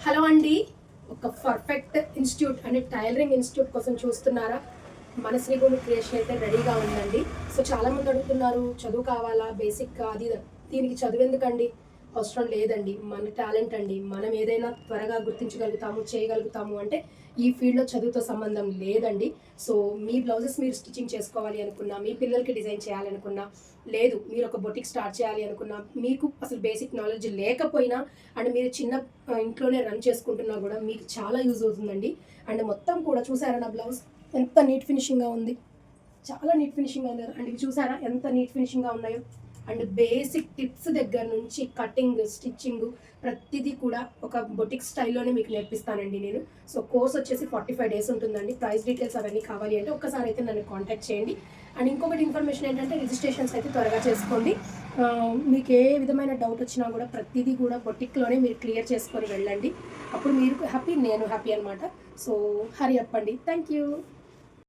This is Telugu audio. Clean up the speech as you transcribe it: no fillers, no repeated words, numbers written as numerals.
హలో అండి. ఒక పర్ఫెక్ట్ ఇన్స్టిట్యూట్ అంటే టైలరింగ్ ఇన్స్టిట్యూట్ కోసం చూస్తున్నారా? మన శ్రీభూమి క్రియేషన్ అయితే రెడీగా ఉందండి. సో చాలామంది అడుగుతున్నారు, చదువు కావాలా, బేసిక్ అది ఇది. దీనికి చదువు ఎందుకండి? అవసరం లేదండి. మన టాలెంట్ అండి. మనం ఏదైనా త్వరగా గుర్తించగలుగుతాము, చేయగలుగుతాము అంటే ఈ ఫీల్డ్‌లో చదువుతో సంబంధం లేదండి. సో మీ బ్లౌజెస్ మీరు స్టిచ్చింగ్ చేసుకోవాలి అనుకున్నా, మీ పిల్లలకి డిజైన్ చేయాలనుకున్నా, లేదు మీరు ఒక బొటిక్ స్టార్ట్ చేయాలి అనుకున్నా, మీకు అసలు బేసిక్ నాలెడ్జ్ లేకపోయినా అండ్ మీరు చిన్న ఇంట్లోనే రన్ చేసుకుంటున్నా కూడా మీకు చాలా యూజ్ అవుతుందండి. అండ్ మొత్తం కూడా చూసారా నా బ్లౌజ్ ఎంత నీట్ ఫినిషింగ్‌గా ఉంది. చాలా నీట్ ఫినిషింగ్‌గా ఉంది కదా! అండ్ ఇవి చూసారా ఎంత నీట్ ఫినిషింగ్‌గా ఉన్నాయో. అండ్ బేసిక్ టిప్స్ దగ్గర నుంచి కటింగ్, స్టిచ్చింగ్ ప్రతిదీ కూడా ఒక బొటిక్ స్టైల్‌లోనే మీకు నేర్పిస్తానండి నేను. సో కోర్స్ వచ్చేసి 45 డేస్ ఉంటుందండి. ప్రైస్ డీటెయిల్స్ అవన్నీ కావాలి అంటే ఒక్కసారి అయితే నన్ను కాంటాక్ట్ చేయండి. అండ్ ఇంకొకటి ఇన్ఫర్మేషన్ ఏంటంటే రిజిస్ట్రేషన్స్ అయితే త్వరగా చేసుకోండి. మీకు ఏ విధమైన డౌట్ వచ్చినా కూడా ప్రతిదీ కూడా బొటిక్‌లోనే మీరు క్లియర్ చేసుకొని వెళ్ళండి. అప్పుడు మీరు హ్యాపీ, నేను హ్యాపీ అనమాట. సో హరి అప్ అండి. Thank you.